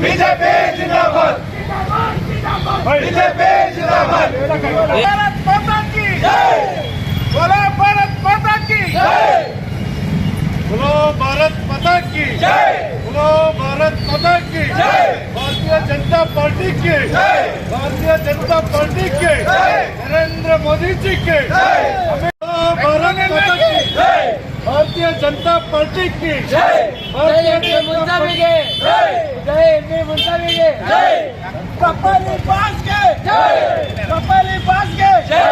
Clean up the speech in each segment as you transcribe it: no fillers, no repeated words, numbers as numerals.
BJP जिंदाबाद, BJP जिंदाबाद। भारत माता की जय, बोलो भारत माता की जय, बोलो भारत माता की जय, बोलो भारत माता की जय, भारतीय जनता पार्टी की जय, भारतीय जनता पार्टी के नरेंद्र मोदी जी के जय, भारत माता की जय, भारतीय जनता पार्टी की जय, भारतीय जनता पार्टी की जय, जय मुंसाविगे जय, कपाली पास के जय, कपाली पास के जय,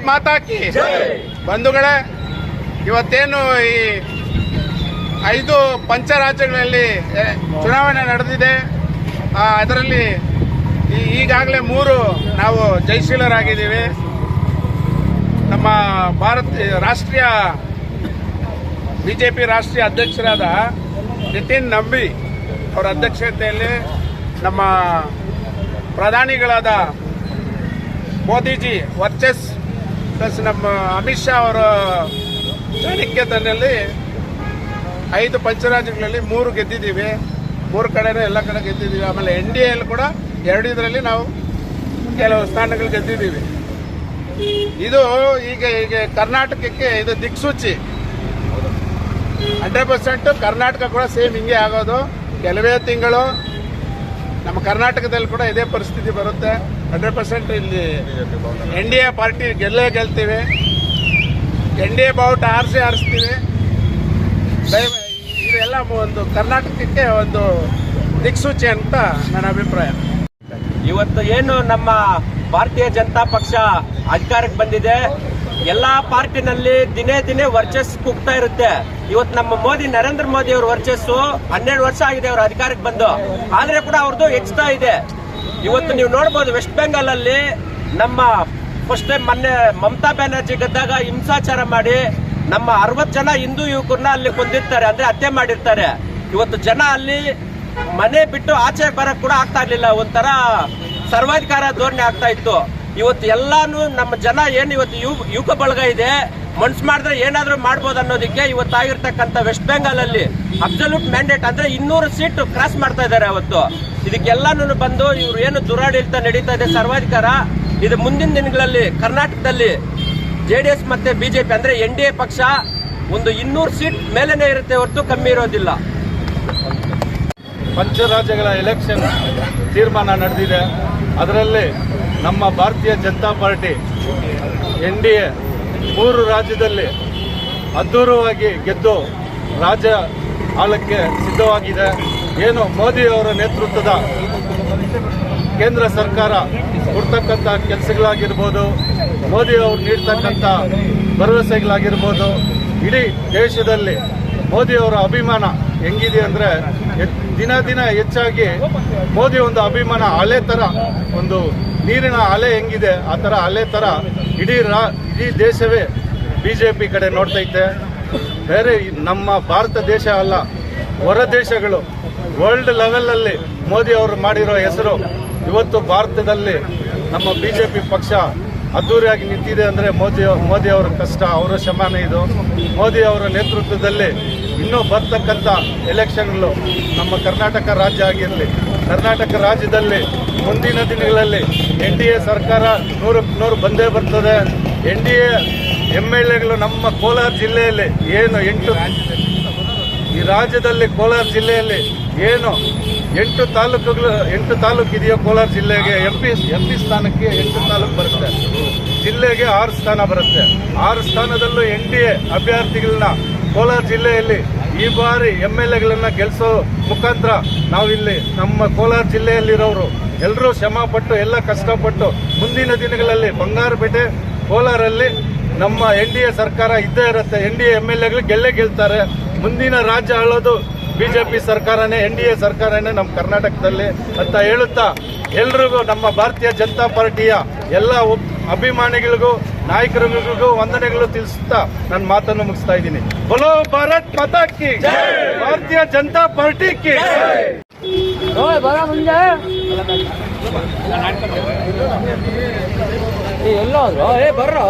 माता की जय। ಬಂಧುಗಳೇ, ಇವತ್ತೇನು ಈ 5 ಪಂಚರಾಜ್ಯಗಳಲ್ಲಿ ಚುನಾವಣೆ ನಡೆದಿದೆ. ಅದರಲ್ಲಿ ಈಗಾಗಲೇ 3 ನಾವು ಜಯಶೀಲರಾಗಿದ್ದೀವಿ. ನಮ್ಮ ರಾಷ್ಟ್ರೀಯ ಬಿಜೆಪಿ ರಾಷ್ಟ್ರೀಯ ಅಧ್ಯಕ್ಷರಾದ ನಿತಿನ್ ನಂಬಿ ಅವರ ಅಧ್ಯಕ್ಷತೆಯಲ್ಲಿ ನಮ್ಮ ಪ್ರಧಾನಿಗಳಾದ ಮೋದಿಜಿ ವರ್ಚಸ್ ಪ್ಲಸ್ ನಮ್ಮ ಅಮಿತ್ ಶಾ ಅವರ ಚಾಣಕ್ಯದಲ್ಲಿ 5 ಪಂಚರಾಜ್ಯಗಳಲ್ಲಿ 3 ಗೆದ್ದಿದ್ದೀವಿ. 3 ಕಡೆನೂ ಎಲ್ಲ ಕಡೆ ಗೆದ್ದಿದ್ದೀವಿ. ಆಮೇಲೆ NDA ಕೂಡ 2 ಇದರಲ್ಲಿ ನಾವು ಕೆಲವು ಸ್ಥಾನಗಳು ಗೆದ್ದಿದ್ದೀವಿ. ಇದು ಈಗ ಕರ್ನಾಟಕಕ್ಕೆ ಇದು ದಿಕ್ಸೂಚಿ. 100% ಕರ್ನಾಟಕ ಕೂಡ ಸೇಮ್ ಹಿಂಗೆ ಆಗೋದು. ಕೆಲವೇ ತಿಂಗಳು ನಮ್ಮ ಕರ್ನಾಟಕದಲ್ಲಿ ಕೂಡ ಇದೇ ಪರಿಸ್ಥಿತಿ ಬರುತ್ತೆ. 100% ಇಲ್ಲಿ NDA ಪಾರ್ಟಿ ಗೆಲ್ತೀವಿ. NDA ಬಾವುಟ ಆರಿಸ್ತೀವಿ. ಇದೆಲ್ಲ ಒಂದು ಕರ್ನಾಟಕಕ್ಕೆ ಒಂದು ದಿಕ್ಸೂಚಿ ಅಂತ ನನ್ನ ಅಭಿಪ್ರಾಯ. ಇವತ್ತು ಏನು ನಮ್ಮ ಭಾರತೀಯ ಜನತಾ ಪಕ್ಷ ಅಧಿಕಾರಕ್ಕೆ ಬಂದಿದೆ, ಎಲ್ಲಾ ಪಾರ್ಟಿನಲ್ಲಿ ದಿನೇ ದಿನೇ ವರ್ಚಸ್ ಕುಗ್ತಾ ಇರುತ್ತೆ. ಇವತ್ತು ನಮ್ಮ ನರೇಂದ್ರ ಮೋದಿ ಅವರ ವರ್ಚಸ್ಸು 12 ವರ್ಷ ಆಗಿದೆ ಅವರು ಅಧಿಕಾರಕ್ಕೆ ಬಂದು, ಆದ್ರೆ ಕೂಡ ಅವ್ರದ್ದು ಹೆಚ್ಚುತ್ತಾ ಇದೆ. ಇವತ್ತು ನೀವು ನೋಡಬಹುದು, ವೆಸ್ಟ್ ಬೆಂಗಾಲ್ ಅಲ್ಲಿ ನಮ್ಮ ಫಸ್ಟ್ ಟೈಮ್ ಮೊನ್ನೆ ಮಮತಾ ಬ್ಯಾನರ್ಜಿ ಗೆದ್ದಾಗ ಹಿಂಸಾಚಾರ ಮಾಡಿ ನಮ್ಮ 60 ಜನ ಹಿಂದೂ ಯುವಕರನ್ನ ಅಲ್ಲಿ ಕೊಂದಿರ್ತಾರೆ, ಅಂದ್ರೆ ಹತ್ಯೆ ಮಾಡಿರ್ತಾರೆ. ಇವತ್ತು ಜನ ಅಲ್ಲಿ ಮನೆ ಬಿಟ್ಟು ಆಚೆ ಬರಕ್ ಕೂಡ ಆಗ್ತಾ ಇರ್ಲಿಲ್ಲ, ಒಂಥರ ಸರ್ವಾಧಿಕಾರ ಧೋರಣೆ ಆಗ್ತಾ ಇತ್ತು. ಇವತ್ತು ಎಲ್ಲಾನು ನಮ್ಮ ಜನ ಏನು ಇವತ್ತು ಯುವಕ ಬಳಗ ಇದೆ, ಮನ್ಸು ಮಾಡಿದ್ರೆ ಏನಾದ್ರೂ ಮಾಡ್ಬೋದು ಅನ್ನೋದಕ್ಕೆ ಇವತ್ತಾಗಿರ್ತಕ್ಕಂಥ ವೆಸ್ಟ್ ಬೆಂಗಾಲ್ ಅಲ್ಲಿ ಅಬ್ಸಲ್ಯೂಟ್ ಮ್ಯಾಂಡೇಟ್ ಅಂದ್ರೆ 200 ಸೀಟ್ ಕ್ರಾಸ್ ಮಾಡ್ತಾ ಇದ್ದಾರೆ. ಅವತ್ತು ಇದಕ್ಕೆಲ್ಲಾನು ಬಂದು ಇವ್ರು ಏನು ದುರಾಡಳಿತ ನಡೀತಾ ಇದೆ, ಸರ್ವಾಧಿಕಾರ, ಇದು ಮುಂದಿನ ದಿನಗಳಲ್ಲಿ ಕರ್ನಾಟಕದಲ್ಲಿ JDS ಮತ್ತೆ BJP ಅಂದ್ರೆ NDA ಪಕ್ಷ ಒಂದು 200 ಸೀಟ್ ಮೇಲೇನೆ ಇರುತ್ತೆ ಹೊರತು ಕಮ್ಮಿ ಇರೋದಿಲ್ಲ. ಪಂಚರಾಜ್ಯಗಳ ಎಲೆಕ್ಷನ್ ತೀರ್ಮಾನ ನಡೆದಿದೆ. ಅದರಲ್ಲಿ ನಮ್ಮ ಭಾರತೀಯ ಜನತಾ ಪಾರ್ಟಿ NDA 3 ರಾಜ್ಯದಲ್ಲಿ ಅದ್ಧೂರವಾಗಿ ಗೆದ್ದು ರಾಜ್ಯ ಆಳಕ್ಕೆ ಸಿದ್ಧವಾಗಿದೆ. ಏನು ಮೋದಿ ಅವರ ನೇತೃತ್ವದ ಕೇಂದ್ರ ಸರ್ಕಾರ ಕೊಡ್ತಕ್ಕಂಥ ಕೆಲಸಗಳಾಗಿರ್ಬೋದು, ಮೋದಿ ಅವರು ನೀಡ್ತಕ್ಕಂಥ ಭರವಸೆಗಳಾಗಿರ್ಬೋದು, ಇಡೀ ದೇಶದಲ್ಲಿ ಮೋದಿ ಅವರ ಅಭಿಮಾನ ಹೆಂಗಿದೆ ಅಂದರೆ ದಿನ ದಿನ ಹೆಚ್ಚಾಗಿ ಮೋದಿ ಒಂದು ಅಭಿಮಾನ ಅಲೆ ಥರ, ಒಂದು ನೀರಿನ ಅಲೆ ಹೆಂಗಿದೆ ಆ ಥರ ಅಲೆ ಥರ ಇಡೀ ದೇಶವೇ BJP ಕಡೆ ನೋಡ್ತೈತೆ. ಬೇರೆ ನಮ್ಮ ಭಾರತ ದೇಶ ಅಲ್ಲ, ಹೊರ ದೇಶಗಳು ವರ್ಲ್ಡ್ ಲೆವೆಲಲ್ಲಿ ಮೋದಿ ಅವರು ಮಾಡಿರೋ ಹೆಸರು ಇವತ್ತು ಭಾರತದಲ್ಲಿ ನಮ್ಮ BJP ಪಕ್ಷ ಅದ್ದೂರಿಯಾಗಿ ನಿಂತಿದೆ ಅಂದರೆ ಮೋದಿ ಅವರ ಕಷ್ಟ, ಅವರ ಶ್ರಮನೇ ಇದು. ಮೋದಿ ಅವರ ನೇತೃತ್ವದಲ್ಲಿ ಇನ್ನೂ ಬರ್ತಕ್ಕಂಥ ಎಲೆಕ್ಷನ್ಗಳು ನಮ್ಮ ಕರ್ನಾಟಕ ರಾಜ್ಯ ಆಗಿರಲಿ, ಕರ್ನಾಟಕ ರಾಜ್ಯದಲ್ಲಿ ಮುಂದಿನ ದಿನಗಳಲ್ಲಿ NDA ಸರ್ಕಾರ 100% ಬಂದೇ ಬರ್ತದೆ. NDA MLAಗಳು ನಮ್ಮ ಕೋಲಾರ ಜಿಲ್ಲೆಯಲ್ಲಿ ಏನು 8 ಈ ರಾಜ್ಯದಲ್ಲಿ ಕೋಲಾರ ಜಿಲ್ಲೆಯಲ್ಲಿ ಏನು 8 ತಾಲೂಕು ಇದೆಯೋ ಕೋಲಾರ ಜಿಲ್ಲೆಗೆ MP ಸ್ಥಾನಕ್ಕೆ 8 ತಾಲೂಕು ಬರುತ್ತೆ, ಜಿಲ್ಲೆಗೆ 6 ಸ್ಥಾನ ಬರುತ್ತೆ. 6 ಸ್ಥಾನದಲ್ಲೂ NDA ಅಭ್ಯರ್ಥಿಗಳನ್ನ ಕೋಲಾರ ಜಿಲ್ಲೆಯಲ್ಲಿ ಈ ಬಾರಿ MLAಗಳನ್ನ ಗೆಲ್ಲಿಸೋ ಮುಖಾಂತರ ನಾವಿಲ್ಲಿ ನಮ್ಮ ಕೋಲಾರ ಜಿಲ್ಲೆಯಲ್ಲಿರೋರು ಎಲ್ಲರೂ ಶ್ರಮಪಟ್ಟು ಎಲ್ಲ ಕಷ್ಟಪಟ್ಟು ಮುಂದಿನ ದಿನಗಳಲ್ಲಿ ಬಂಗಾರಪೇಟೆ ಕೋಲಾರಲ್ಲಿ ನಮ್ಮ NDA ಸರ್ಕಾರ ಇದ್ದೇ ಇರುತ್ತೆ. NDA MLAಗಳು ಗೆಲ್ತಾರೆ. ಮುಂದಿನ ರಾಜ್ಯ ಆಳೋದು BJP ಸರ್ಕಾರನೇ, NDA ಸರ್ಕಾರನೇ ನಮ್ಮ ಕರ್ನಾಟಕದಲ್ಲಿ ಅಂತ ಹೇಳುತ್ತಾ ಎಲ್ರಿಗೂ ನಮ್ಮ ಭಾರತೀಯ ಜನತಾ ಪಾರ್ಟಿಯ ಎಲ್ಲ ಅಭಿಮಾನಿಗಳಿಗೂ ನಾಯಕರಿಗೂ ವಂದನೆಗಳು ತಿಳಿಸುತ್ತಾ ನನ್ನ ಮಾತನ್ನು ಮುಗಿಸ್ತಾ ಇದ್ದೀನಿ. ಬೋಲೋ ಭಾರತ್ ಮಾತಾ ಕಿ ಜೈ, ಭಾರತೀಯ ಜನತಾ ಪಾರ್ಟಿ ಕಿ ಎಲ್ಲೋ ಬರ್ರೋ